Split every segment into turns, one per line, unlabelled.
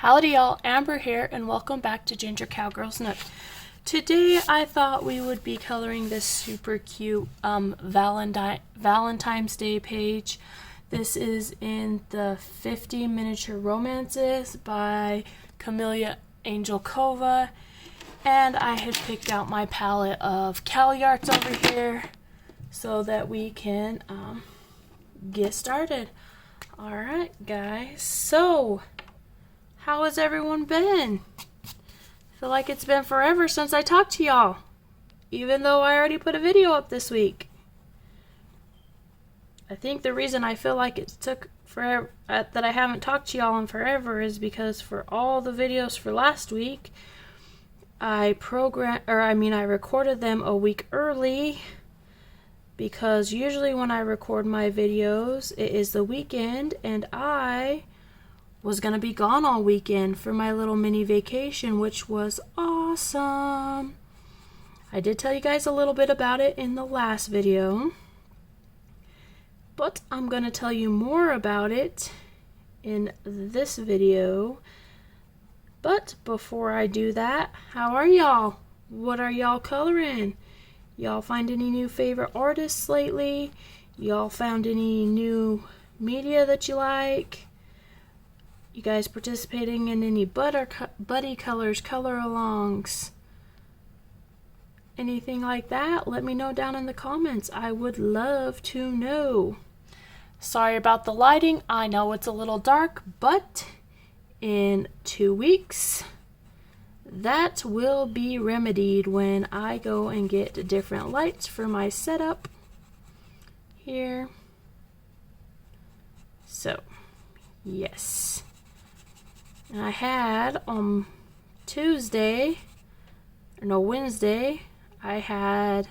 Howdy y'all, Amber here and welcome back to Ginger Cowgirl's Nook. Today I thought we would be coloring this super cute Valentine's Day page. This is in the 50 Miniature Romances by Kameliya Angelkova, and I had picked out my palette of Cali Arts over here so that we can get started. Alright guys, so how has everyone been? I feel like it's been forever since I talked to y'all, even though I already put a video up this week. I think the reason I feel like it took forever, that I haven't talked to y'all in forever, is because for all the videos for last week, I recorded them a week early, because usually when I record my videos, it is the weekend, and I was gonna be gone all weekend for my little mini vacation, which was awesome. I did tell you guys a little bit about it in the last video, but I'm gonna tell you more about it in this video. But before I do that, how are y'all? What are y'all coloring? Y'all find any new favorite artists lately? Y'all found any new media that you like? You guys participating in any buddy colors, color alongs, anything like that? Let me know down in the comments. I would love to know. Sorry about the lighting. I know it's a little dark, but in 2 weeks, that will be remedied when I go and get different lights for my setup here. So, yes. And I had on Wednesday, I had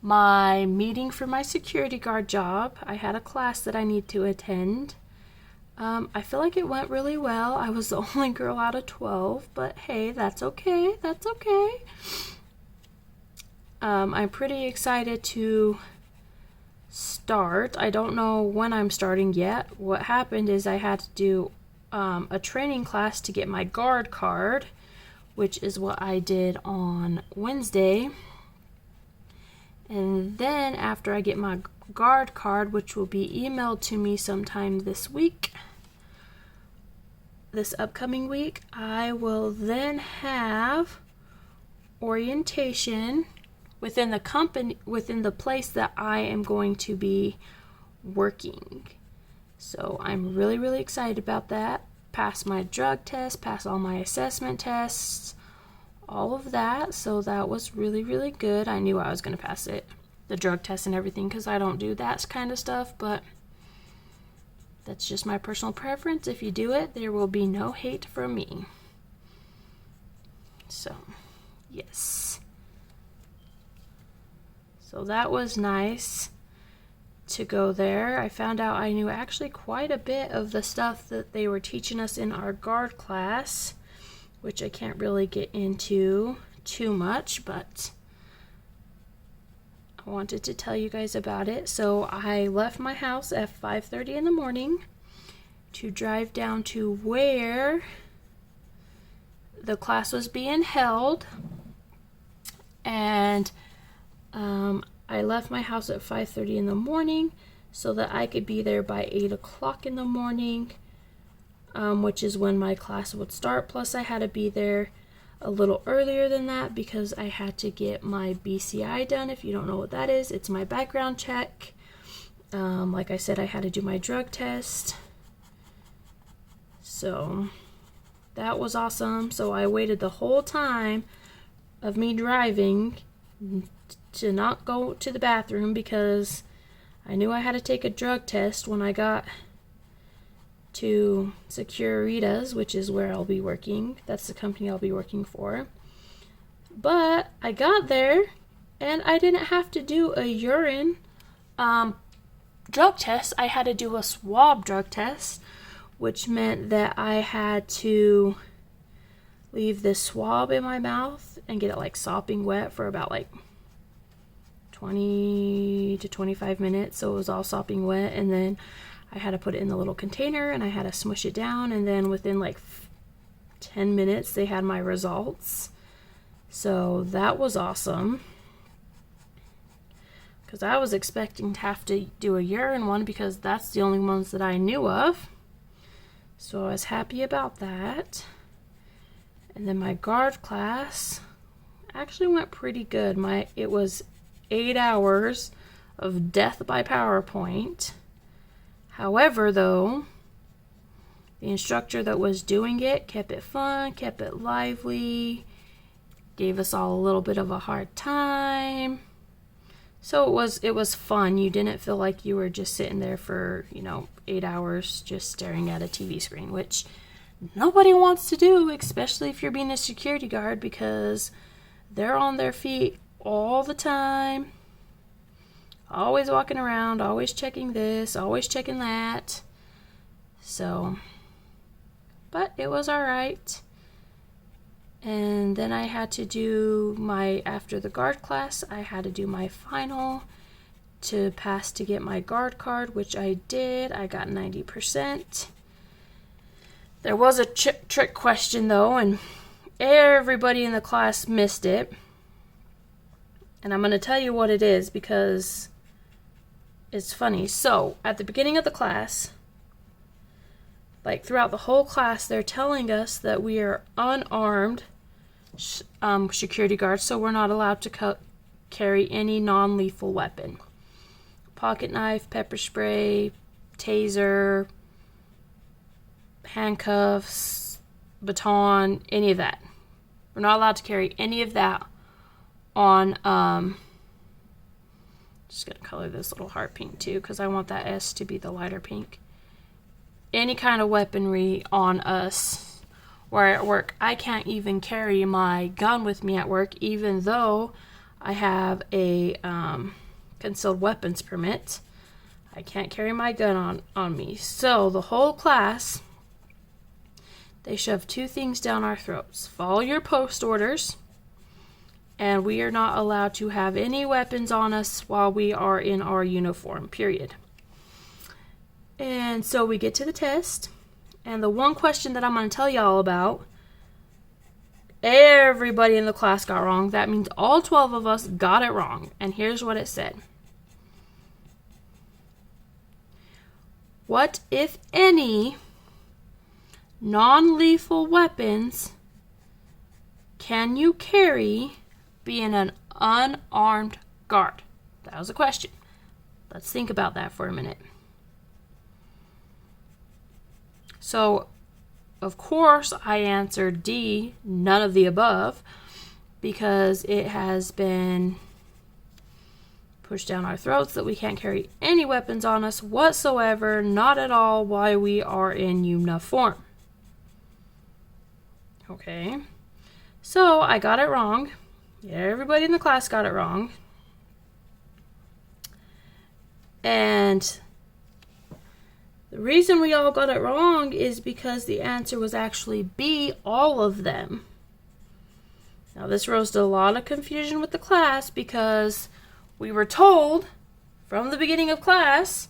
my meeting for my security guard job. I had a class that I need to attend. I feel like it went really well. I was the only girl out of 12, but hey, that's okay. That's okay. I'm pretty excited to start. I don't know when I'm starting yet. What happened is I had to do a training class to get my guard card, which is what I did on Wednesday. And then after I get my guard card, which will be emailed to me sometime this upcoming week, I will then have orientation within the place that I am going to be working. So I'm really, really excited about that. Pass my drug test, pass all my assessment tests, all of that. So that was really, really good. I knew I was going to pass it, the drug test and everything, because I don't do that kind of stuff, but that's just my personal preference. If you do it, there will be no hate from me. So, yes. So that was nice to go there. I found out I knew actually quite a bit of the stuff that they were teaching us in our guard class, which I can't really get into too much, but I wanted to tell you guys about it. So I left my house at 5:30 in the morning to drive down to where the class was being held, and I left my house at 5:30 in the morning so that I could be there by 8 o'clock in the morning, which is when my class would start. Plus I had to be there a little earlier than that because I had to get my BCI done. If you don't know what that is, it's my background check. Like I said, I had to do my drug test. So that was awesome. So I waited the whole time of me driving to not go to the bathroom because I knew I had to take a drug test when I got to Securitas, which is where I'll be working. That's the company I'll be working for. But I got there and I didn't have to do a urine drug test. I had to do a swab drug test, which meant that I had to leave this swab in my mouth and get it like sopping wet for about like 20 to 25 minutes, so it was all sopping wet, and then I had to put it in the little container and I had to smush it down, and then within like 10 minutes they had my results. So that was awesome, because I was expecting to have to do a urine one because that's the only ones that I knew of. So I was happy about that. And then my guard class actually went pretty good. It was 8 hours of death by PowerPoint. However, though, the instructor that was doing it kept it fun, kept it lively, gave us all a little bit of a hard time. So it was fun. You didn't feel like you were just sitting there for, 8 hours just staring at a TV screen, which nobody wants to do, especially if you're being a security guard, because they're on their feet all the time. Always walking around, always checking this, always checking that. So, but it was all right. And then I had to do after the guard class, I had to do my final to pass to get my guard card, which I did. I got 90%. There was a trick question though, and everybody in the class missed it. And I'm going to tell you what it is because it's funny. So, at the beginning of the class, like throughout the whole class, they're telling us that we are unarmed security guards, so we're not allowed to carry any non-lethal weapon. Pocket knife, pepper spray, taser, handcuffs, baton, any of that. We're not allowed to carry any of that on, just going to color this little heart pink too, because I want that S to be the lighter pink. Any kind of weaponry on us. Where at work, I can't even carry my gun with me at work, even though I have a concealed weapons permit. I can't carry my gun on me. So the whole class, they shove 2 things down our throats. Follow your post orders, and we are not allowed to have any weapons on us while we are in our uniform, period. And so we get to the test, and the one question that I'm going to tell y'all about, everybody in the class got wrong. That means all 12 of us got it wrong. And here's what it said. What, if any, non-lethal weapons can you carry being an unarmed guard? That was a question. Let's think about that for a minute. So, of course, I answered D, none of the above, because it has been pushed down our throats that we can't carry any weapons on us whatsoever, not at all, while we are in uniform. Okay, so I got it wrong. Everybody in the class got it wrong. And the reason we all got it wrong is because the answer was actually B, all of them. Now this rose to a lot of confusion with the class because we were told from the beginning of class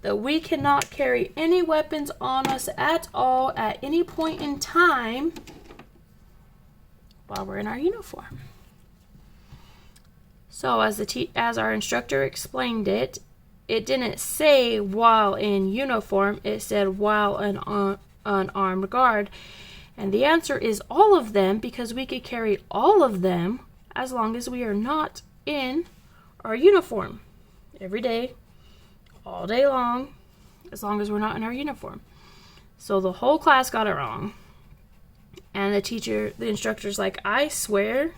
that we cannot carry any weapons on us at all at any point in time while we're in our uniform. So as our instructor explained it, it didn't say while in uniform, it said while an unarmed guard. And the answer is all of them, because we could carry all of them as long as we are not in our uniform. Every day, all day long, as long as we're not in our uniform. So the whole class got it wrong. And the instructor's like, I swear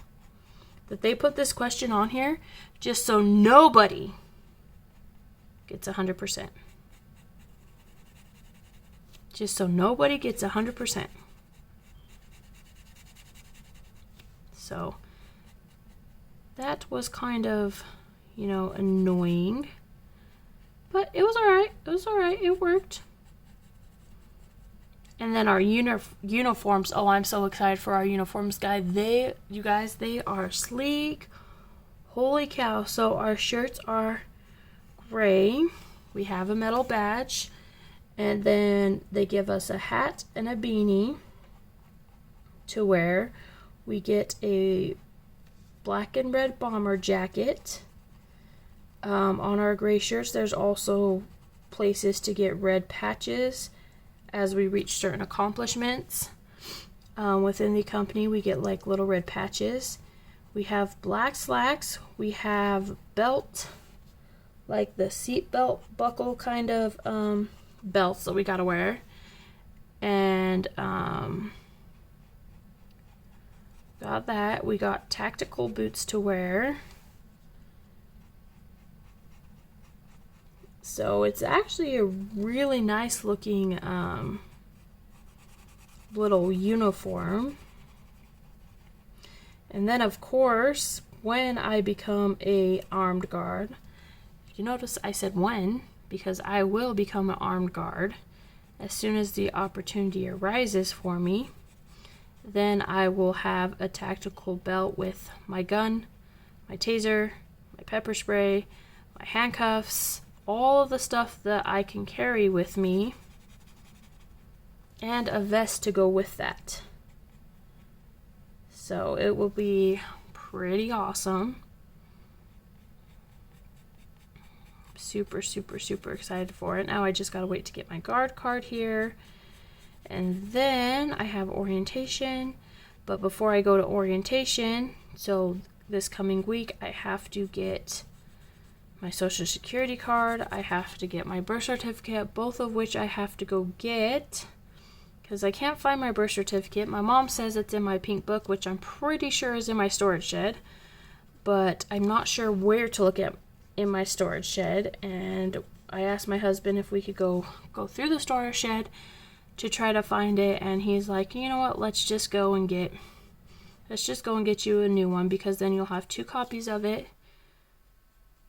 that they put this question on here just so nobody gets 100%. Just so nobody gets 100%. So that was kind of, annoying. But it was alright. It was alright. It worked. And then our uniforms. Oh, I'm so excited for our uniforms, guys. They are sleek. Holy cow. So our shirts are gray. We have a metal badge. And then they give us a hat and a beanie to wear. We get a black and red bomber jacket. On our gray shirts, there's also places to get red patches as we reach certain accomplishments. Within the company, we get like little red patches. We have black slacks. We have belt, like the seat belt buckle kind of belts that we gotta wear. And got that. We got tactical boots to wear. So it's actually a really nice looking little uniform. And then of course, when I become a armed guard, you notice I said when, because I will become an armed guard as soon as the opportunity arises for me. Then I will have a tactical belt with my gun, my taser, my pepper spray, my handcuffs, all of the stuff that I can carry with me, and a vest to go with that. So it will be pretty awesome. Super excited for it. Now I just gotta wait to get my guard card here. And then I have orientation. But before I go to orientation, so this coming week, I have to get my social security card. I have to get my birth certificate, both of which I have to go get because I can't find my birth certificate. My mom says it's in my pink book, which I'm pretty sure is in my storage shed, but I'm not sure where to look at in my storage shed. And I asked my husband if we could go through the storage shed to try to find it, and he's like, you know what, let's just go and get you a new one, because then you'll have 2 copies of it,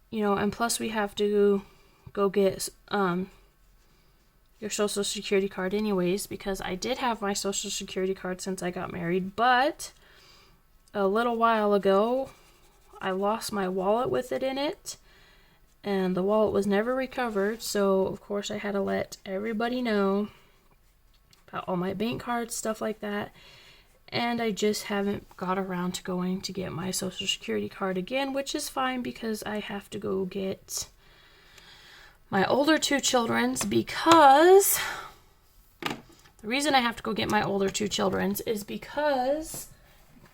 you know, and plus we have to go get your social security card anyways, because I did have my social security card since I got married, but a little while ago I lost my wallet with it in it, and the wallet was never recovered. So of course I had to let everybody know about all my bank cards, stuff like that, and I just haven't got around to going to get my social security card again, which is fine because I have to go get my older 2 children's, because the reason I have to go get my older 2 children's is because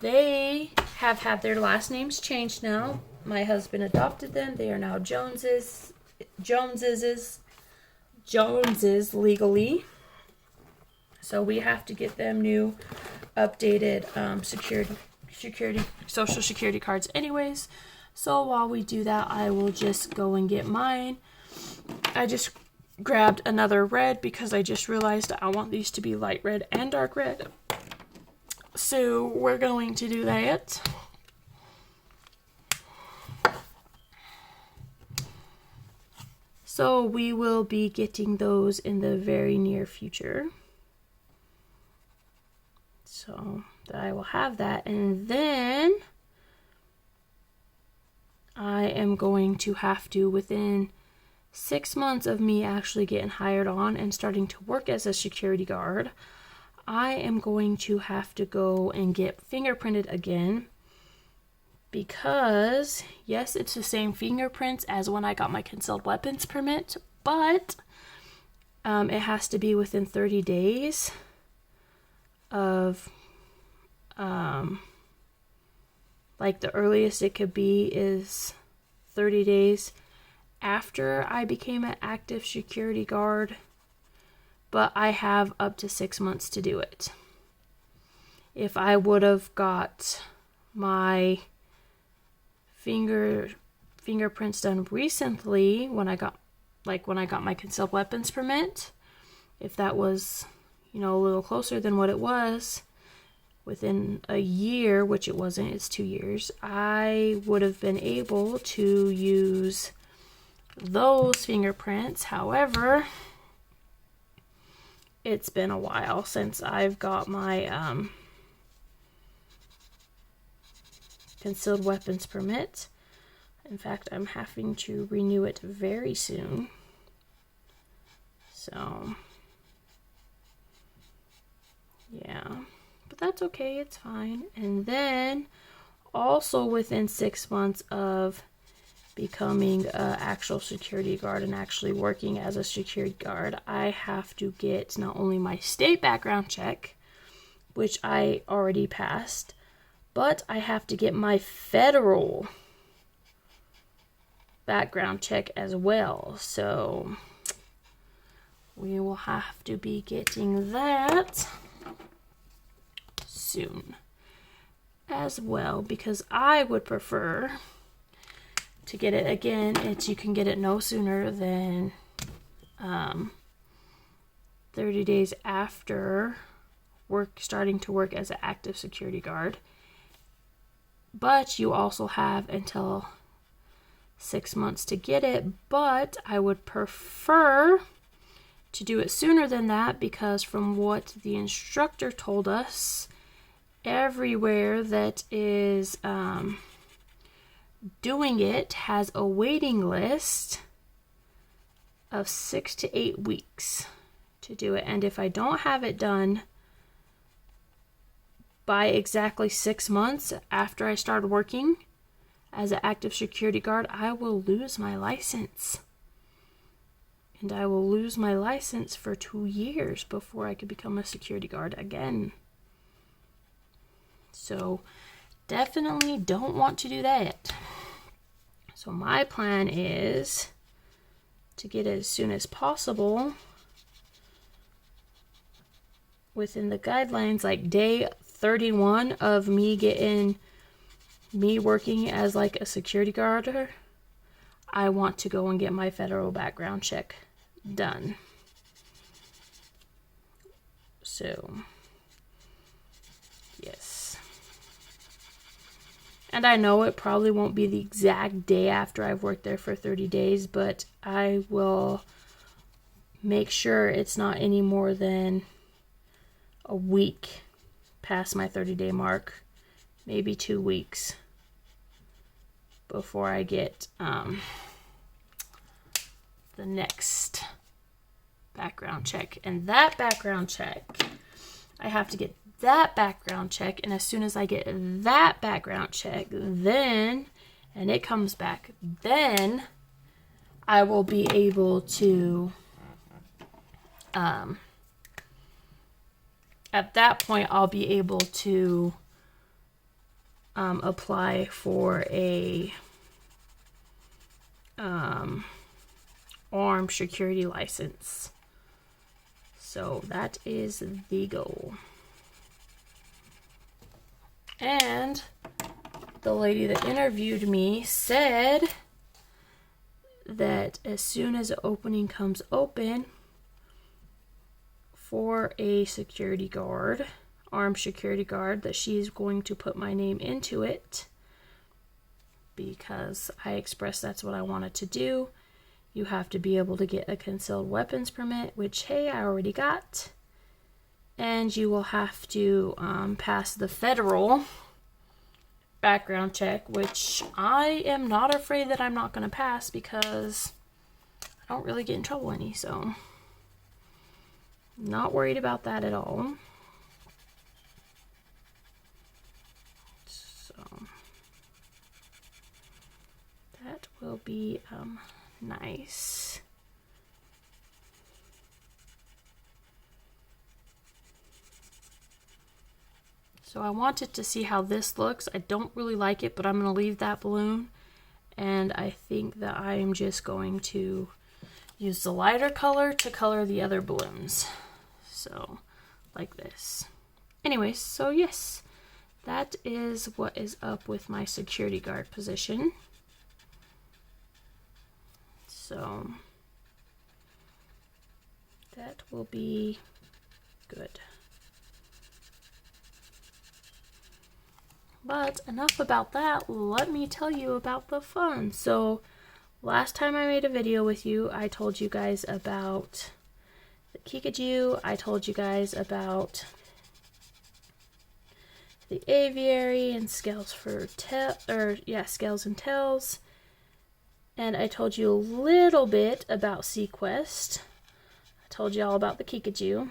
they have had their last names changed now. My husband adopted them. They are now Joneses legally. So we have to get them new updated social security cards anyways. So while we do that, I will just go and get mine. I just grabbed another red because I just realized I want these to be light red and dark red. So we're going to do that. So we will be getting those in the very near future. So I will have that, and then I am going to have to, within 6 months of me actually getting hired on and starting to work as a security guard, I am going to have to go and get fingerprinted again, because yes, it's the same fingerprints as when I got my concealed weapons permit, but it has to be within 30 days of like the earliest it could be is 30 days after I became an active security guard, but I have up to 6 months to do it. If I would have got my fingerprints done recently, when I got my concealed weapons permit, if that was, you know, a little closer than what it was, within a year, which it wasn't, it's 2 years, I would have been able to use those fingerprints. However, it's been a while since I've got my concealed weapons permit. In fact, I'm having to renew it very soon. So, yeah, but that's okay, it's fine. And then also within 6 months of becoming an actual security guard and actually working as a security guard, I have to get not only my state background check, which I already passed, but I have to get my federal background check as well. So we will have to be getting that soon as well, because I would prefer to get it again. You can get it no sooner than 30 days after starting to work as an active security guard, but you also have until 6 months to get it. But I would prefer to do it sooner than that, because from what the instructor told us, everywhere that is doing it has a waiting list of 6 to 8 weeks to do it. And if I don't have it done by exactly 6 months after I started working as an active security guard, I will lose my license. And I will lose my license for 2 years before I could become a security guard again. So definitely don't want to do that. So my plan is to get it as soon as possible within the guidelines, like day 31 of me working as like a security guard. I want to go and get my federal background check done. So yes. And I know it probably won't be the exact day after I've worked there for 30 days, but I will make sure it's not any more than a week past my 30-day mark, maybe 2 weeks before I get the next background check. And that background check, I have to get that background check, and as soon as I get that background check, then, and it comes back, then I will be able to, at that point, I'll be able to apply for a armed security license. So that is the goal. And the lady that interviewed me said that as soon as the opening comes open for a security guard, armed security guard, that she's going to put my name into it, because I expressed that's what I wanted to do. You have to be able to get a concealed weapons permit, which, hey, I already got. And you will have to pass the federal background check, which I am not afraid that I'm not going to pass, because I don't really get in trouble any, so not worried about that at all. So that will be nice. So I wanted to see how this looks. I don't really like it, but I'm going to leave that balloon. And I think that I am just going to use the lighter color to color the other balloons. So, like this. Anyways, so yes, that is what is up with my security guard position. So, that will be good. But enough about that, let me tell you about the fun. So last time I made a video with you, I told you guys about the Kikaju, I told you guys about the aviary and scales for scales and tails. And I told you a little bit about Sequest. I told you all about the Kikaju.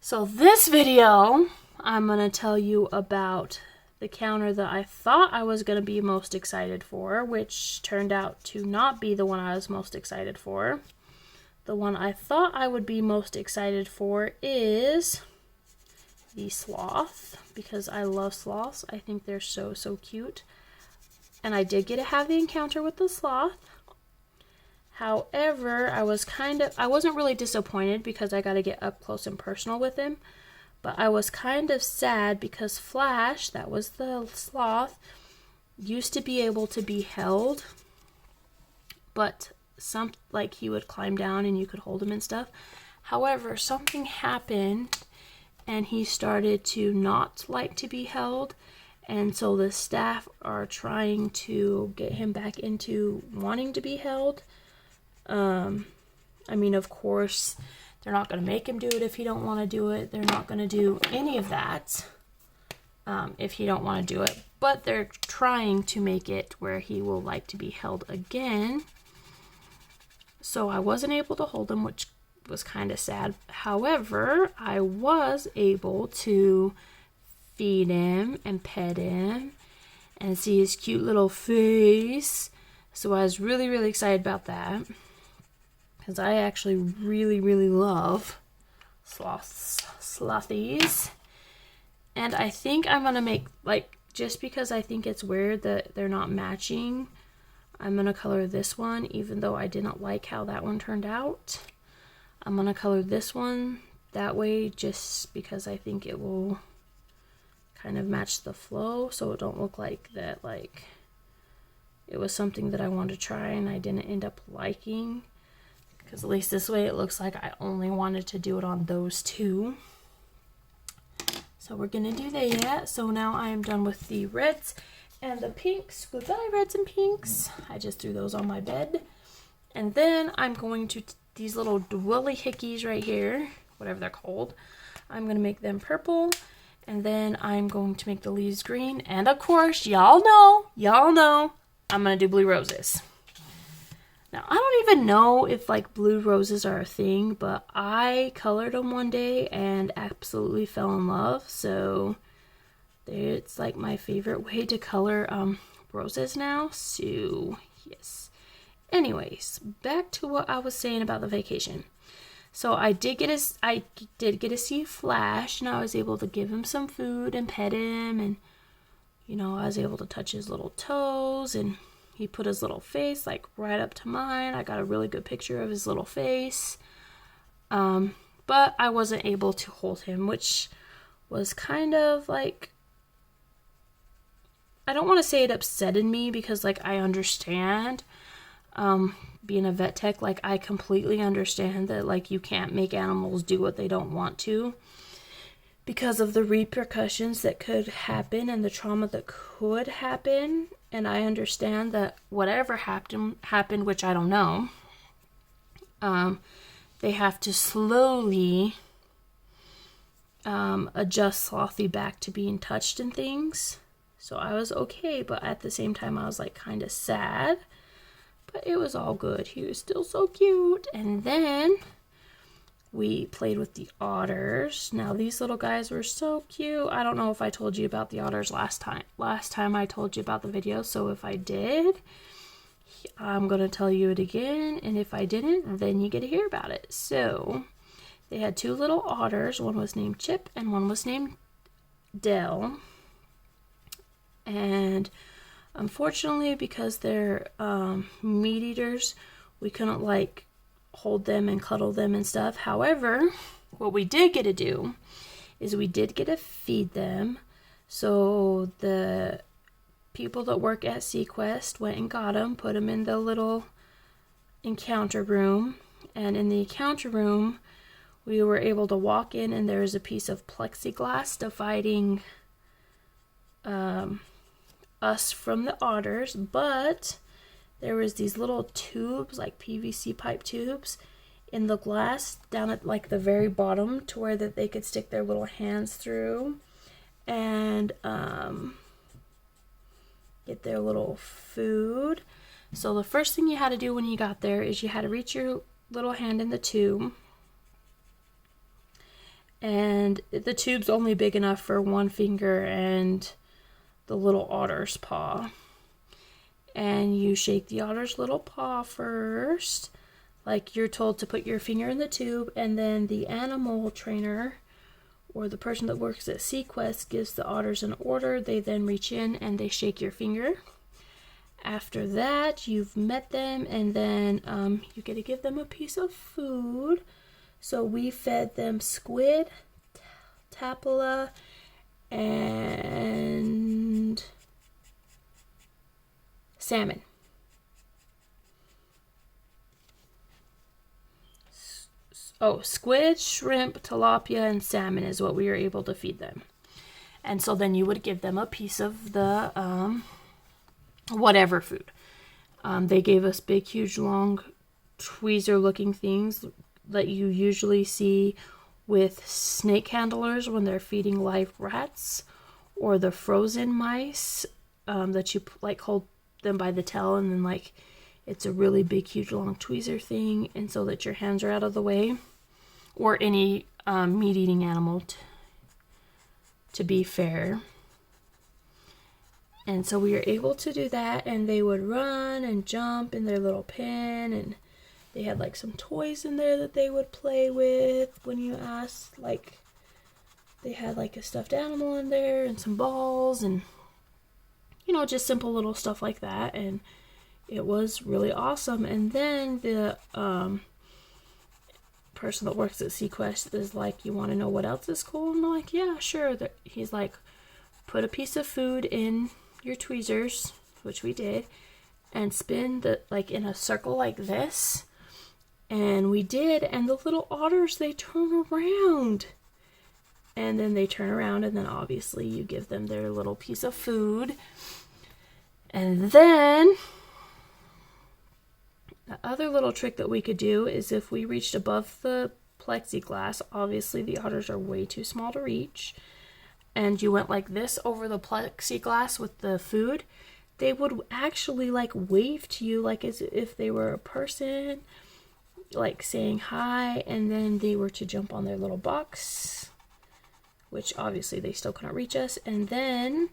So this video, I'm going to tell you about the counter that I thought I was going to be most excited for, which turned out to not be the one I was most excited for. The one I thought I would be most excited for is the sloth, because I love sloths. I think they're so cute. And I did get to have the encounter with the sloth. However, I wasn't really disappointed because I got to get up close and personal with him. But I was kind of sad because Flash, that was the sloth, used to be able to be held. But like he would climb down and you could hold him and stuff. However, something happened and he started to not like to be held. And so the staff are trying to get him back into wanting to be held. I mean, of course, they're not going to make him do it if he don't want to do it. They're not going to do any of that if he don't want to do it. But they're trying to make it where he will like to be held again. So I wasn't able to hold him, which was kind of sad. However, I was able to feed him and pet him and see his cute little face. So I was really excited about that. Because I actually really love slothies. And I think I'm going to make, like, just because I think it's weird that they're not matching, I'm going to color this one, even though I didn't like how that one turned out. I'm going to color this one that way just because I think it will kind of match the flow, so it don't look like that, like, it was something that I wanted to try and I didn't end up liking. Because at least this way it looks like I only wanted to do it on those two. So we're going to do that. So now I am done with the reds and the pinks. Goodbye, reds and pinks. I just threw those on my bed. And then I'm going to, these little dwelly hickeys right here, whatever they're called, I'm going to make them purple. And then I'm going to make the leaves green. And of course, y'all know, I'm going to do blue roses. Now, I don't even know if, like, blue roses are a thing, but I colored them one day and absolutely fell in love. So, it's, like, my favorite way to color roses now. So, yes. Anyways, back to what I was saying about the vacation. So, I did get to see Flash, and I was able to give him some food and pet him. And, you know, I was able to touch his little toes, and he put his little face, like, right up to mine. I got a really good picture of his little face. But I wasn't able to hold him, which was kind of, like, I don't want to say it upsetted me because, like, I understand. Being a vet tech, like, I completely understand that, like, you can't make animals do what they don't want to because of the repercussions that could happen and the trauma that could happen. And I understand that whatever happened, which I don't know, they have to slowly adjust Slothy back to being touched and things. So I was okay, but at the same time I was, like, kind of sad. But it was all good. He was still so cute. And then we played with the otters. Now, these little guys were so cute. I don't know if I told you about the otters last time. Last time I told you about the video, so if I did, I'm going to tell you it again. And if I didn't, then you get to hear about it. So, they had two little otters. One was named Chip and one was named Dell. And unfortunately, because they're meat eaters, we couldn't, like, hold them and cuddle them and stuff. However, what we did get to do is we did get to feed them. So the people that work at Sequest went and got them, put them in the little encounter room. And in the encounter room, we were able to walk in and there is a piece of plexiglass dividing us from the otters, but there was these little tubes, like PVC pipe tubes, in the glass down at, like, the very bottom to where that they could stick their little hands through and get their little food. So the first thing you had to do when you got there is you had to reach your little hand in the tube. And the tube's only big enough for one finger and the little otter's paw. And you shake the otter's little paw first, like you're told to put your finger in the tube, and then the animal trainer or the person that works at Sequest gives the otters an order. They then reach in and they shake your finger. After that, you've met them, and then you get to give them a piece of food. So we fed them squid, tapala, and salmon. Oh, squid, shrimp, tilapia, and salmon is what we were able to feed them. And so then you would give them a piece of the whatever food. They gave us big, huge, long, tweezer-looking things that you usually see with snake handlers when they're feeding live rats, or the frozen mice that you like hold them by the tail, and then like it's a really big, huge, long tweezer thing, and so that your hands are out of the way, or any meat-eating animal to be fair. And so we were able to do that, and they would run and jump in their little pen, and they had like some toys in there that they would play with when you asked. Like they had like a stuffed animal in there and some balls, and you know, just simple little stuff like that. And it was really awesome. And then the person that works at Sequest is like, you want to know what else is cool? And I'm like, yeah, sure. He's like, put a piece of food in your tweezers, which we did, and spin the like in a circle like this. And we did, and the little otters, they turn around. And then they turn around, and then obviously you give them their little piece of food. And then the other little trick that we could do is if we reached above the plexiglass, obviously the otters are way too small to reach, and you went like this over the plexiglass with the food, they would actually like wave to you like as if they were a person, like saying hi, and then they were to jump on their little box, which obviously they still couldn't reach us, and then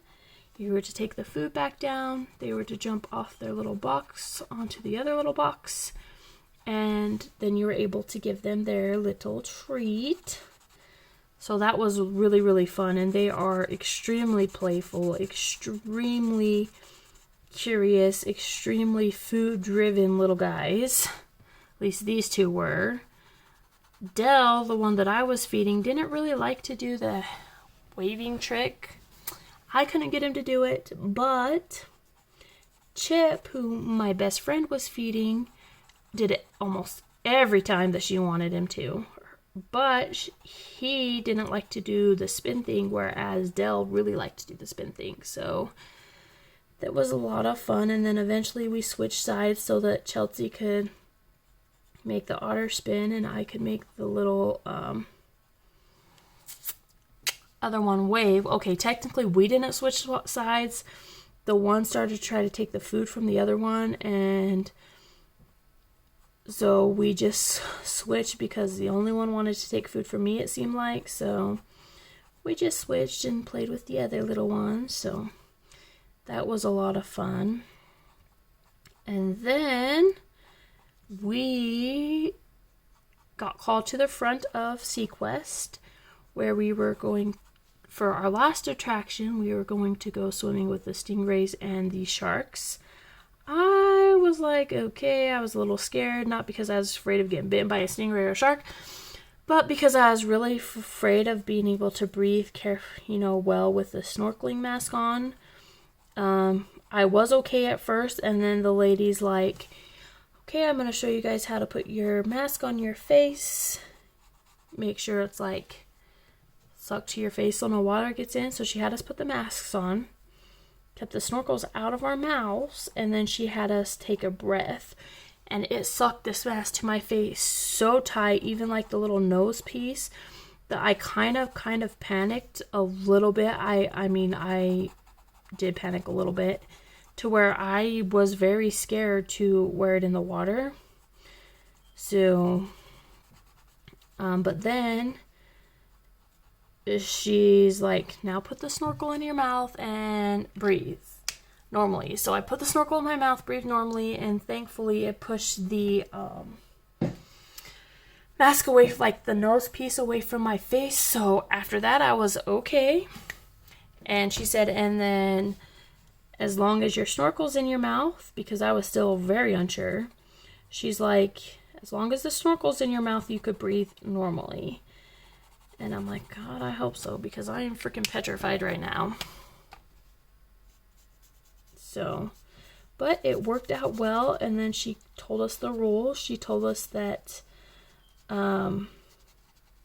you were to take the food back down, they were to jump off their little box onto the other little box, and then you were able to give them their little treat. So that was really, really fun, and they are extremely playful, extremely curious, extremely food-driven little guys. At least these two were. Dell, the one that I was feeding, didn't really like to do the waving trick. I couldn't get him to do it, but Chip, who my best friend was feeding, did it almost every time that she wanted him to. But he didn't like to do the spin thing, whereas Dell really liked to do the spin thing. So that was a lot of fun, and then eventually we switched sides so that Chelsea could make the otter spin and I could make the little other one wave. Okay, technically we didn't switch sides. The one started to try to take the food from the other one, and so we just switched because the only one wanted to take food from me, it seemed like. So we just switched and played with the other little one. So that was a lot of fun. And then we got called to the front of Sequest, where we were going, for our last attraction, we were going to go swimming with the stingrays and the sharks. I was like, okay, I was a little scared, not because I was afraid of getting bitten by a stingray or a shark, but because I was really afraid of being able to breathe well with the snorkeling mask on. I was okay at first, and then the lady's like, okay, I'm going to show you guys how to put your mask on your face. Make sure it's like sucked to your face so no water gets in. So she had us put the masks on, kept the snorkels out of our mouths, and then she had us take a breath. And it sucked this mask to my face so tight, even like the little nose piece, that I kind of panicked a little bit. I did panic a little bit, to where I was very scared to wear it in the water. So, but then she's like, now put the snorkel in your mouth and breathe normally. So I put the snorkel in my mouth, breathe normally, and thankfully it pushed the mask away, like the nose piece away from my face. So after that, I was okay. And she said, and then as long as your snorkel's in your mouth, because I was still very unsure, she's like, as long as the snorkel's in your mouth, you could breathe normally. And I'm like, God, I hope so, because I am freaking petrified right now. So, but it worked out well. And then she told us the rules. She told us that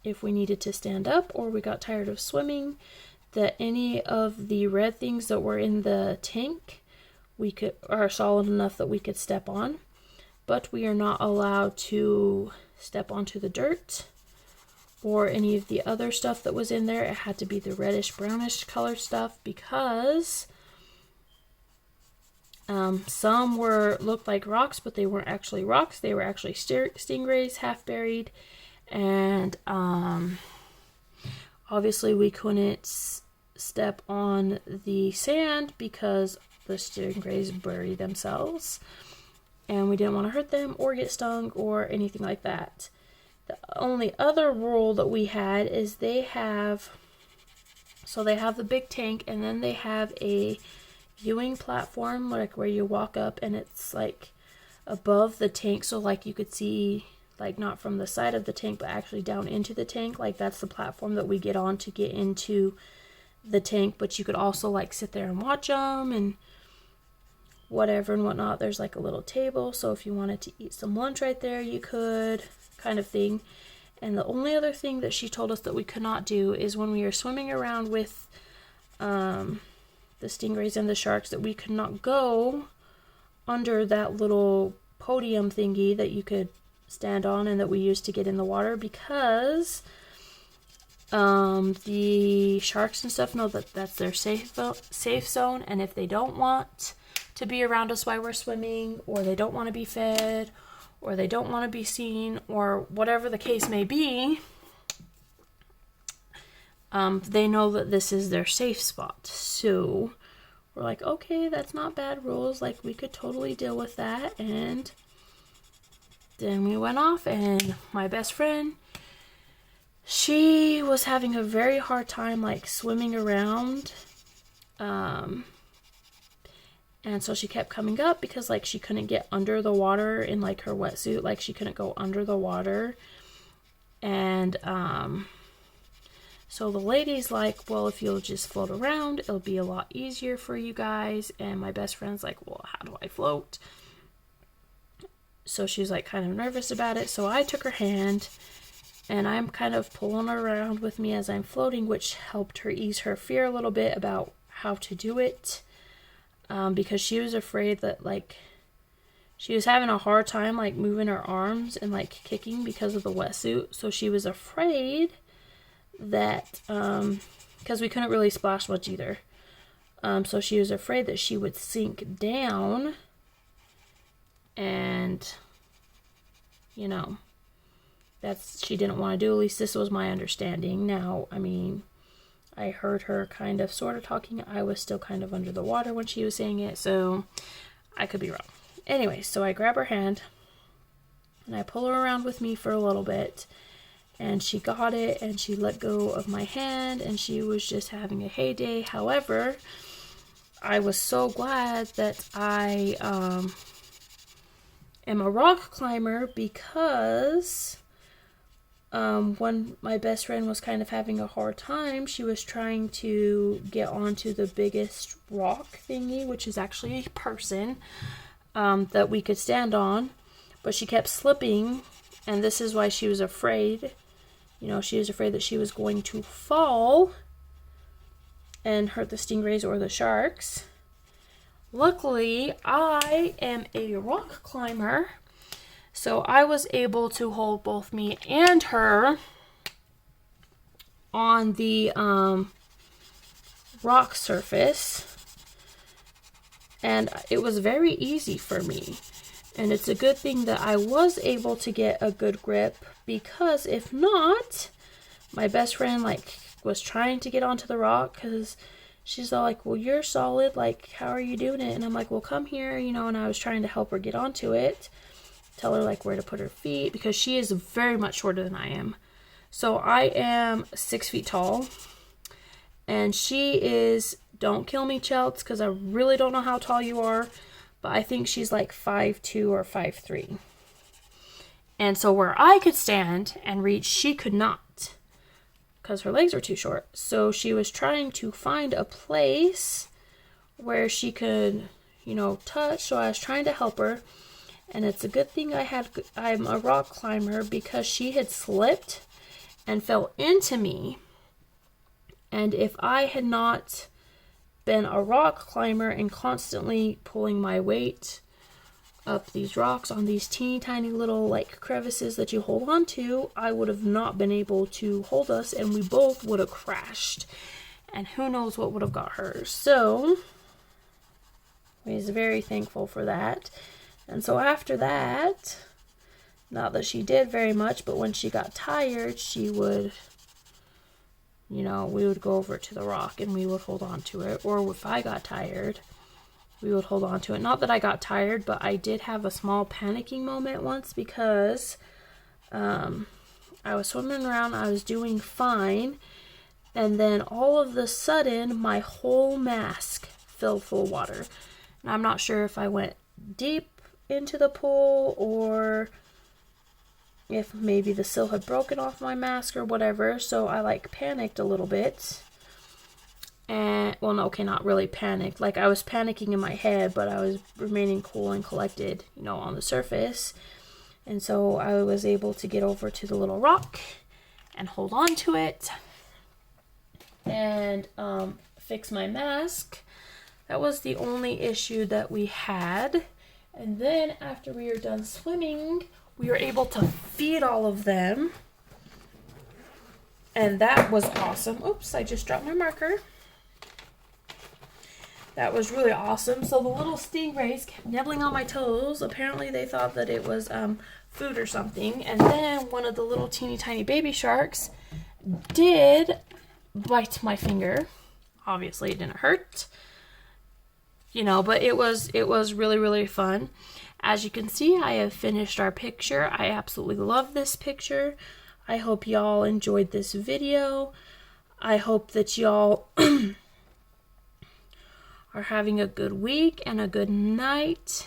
if we needed to stand up or we got tired of swimming, that any of the red things that were in the tank are solid enough that we could step on, but we are not allowed to step onto the dirt or any of the other stuff that was in there. It had to be the reddish brownish colored stuff, because some looked like rocks, but they weren't actually rocks. They were actually stingrays, half buried. And obviously we couldn't step on the sand because the stingrays bury themselves, and we didn't want to hurt them or get stung or anything like that. The only other rule that we had is they have the big tank, and then they have a viewing platform, like where you walk up and it's like above the tank, so like you could see, like not from the side of the tank but actually down into the tank. Like that's the platform that we get on to get into the tank, but you could also like sit there and watch them and whatever and whatnot. There's like a little table, so if you wanted to eat some lunch right there, you could, kind of thing. And the only other thing that she told us that we could not do is when we were swimming around with the stingrays and the sharks, that we could not go under that little podium thingy that you could stand on and that we used to get in the water, because the sharks and stuff know that that's their safe zone, and if they don't want to be around us while we're swimming, or they don't want to be fed, or they don't want to be seen, or whatever the case may be, they know that this is their safe spot. So we're like, okay, that's not bad rules, like we could totally deal with that. And then we went off, and my best friend, she was having a very hard time like swimming around, and so she kept coming up because like she couldn't get under the water in like her wetsuit, like she couldn't go under the water. And so the lady's like, well, if you'll just float around, it'll be a lot easier for you guys. And my best friend's like, well, how do I float? So she was like kind of nervous about it. So I took her hand, and I'm kind of pulling her around with me as I'm floating, which helped her ease her fear a little bit about how to do it. Because she was afraid that like she was having a hard time like moving her arms and like kicking because of the wetsuit. So she was afraid that because we couldn't really splash much either, so she was afraid that she would sink down, and you know, she didn't want to do. At least this was my understanding. Now, I mean, I heard her kind of sort of talking. I was still kind of under the water when she was saying it, so I could be wrong. Anyway, so I grab her hand and I pull her around with me for a little bit, and she got it and she let go of my hand, and she was just having a heyday. However, I was so glad that I am a rock climber, because when my best friend was kind of having a hard time, she was trying to get onto the biggest rock thingy, which is actually a person that we could stand on, but she kept slipping, and this is why she was afraid. You know, she was afraid that she was going to fall and hurt the stingrays or the sharks. Luckily, I am a rock climber, so I was able to hold both me and her on the rock surface, and it was very easy for me. And it's a good thing that I was able to get a good grip, because if not, my best friend like was trying to get onto the rock, because she's all like, well, you're solid, like, how are you doing it? And I'm like, well, come here, you know, and I was trying to help her get onto it, tell her like where to put her feet, because she is very much shorter than I am. So I am 6 feet tall, and she is, don't kill me, Chelts, because I really don't know how tall you are, but I think she's like 5'2" or 5'3". And so where I could stand and reach, she could not, because her legs were too short. So she was trying to find a place where she could, you know, touch. So I was trying to help her. And it's a good thing I'm a rock climber, because she had slipped and fell into me. And if I had not been a rock climber and constantly pulling my weight up these rocks on these teeny tiny little like crevices that you hold on to, I would have not been able to hold us, and we both would have crashed, and who knows what would have got her. So I was very thankful for that. And so after that, not that she did very much, but when she got tired, she would, you know, we would go over to the rock and we would hold on to it. Or if I got tired, we would hold on to it. Not that I got tired, but I did have a small panicking moment once, because I was swimming around, I was doing fine, and then all of a sudden my whole mask filled full of water. And I'm not sure if I went deep into the pool, or if maybe the seal had broken off my mask or whatever. So I like panicked a little bit. And, well, no, okay, not really panicked. Like, I was panicking in my head, but I was remaining cool and collected, you know, on the surface. And so I was able to get over to the little rock and hold on to it and fix my mask. That was the only issue that we had. And then after we were done swimming, we were able to feed all of them. And that was awesome. Oops, I just dropped my marker. That was really awesome. So the little stingrays kept nibbling on my toes. Apparently they thought that it was food or something. And then one of the little teeny tiny baby sharks did bite my finger. Obviously it didn't hurt, you know, but it was really, really fun. As you can see, I have finished our picture. I absolutely love this picture. I hope y'all enjoyed this video. I hope that y'all are having a good week and a good night.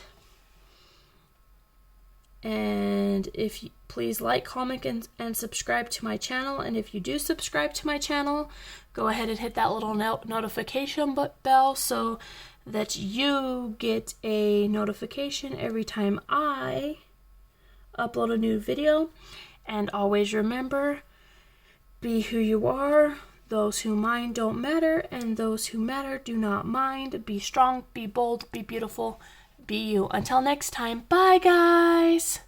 And if you please like, comment, and subscribe to my channel. And if you do subscribe to my channel, go ahead and hit that little notification bell so that you get a notification every time I upload a new video. And always remember, be who you are. Those who mind don't matter, and those who matter do not mind. Be strong, be bold, be beautiful, be you. Until next time, bye guys!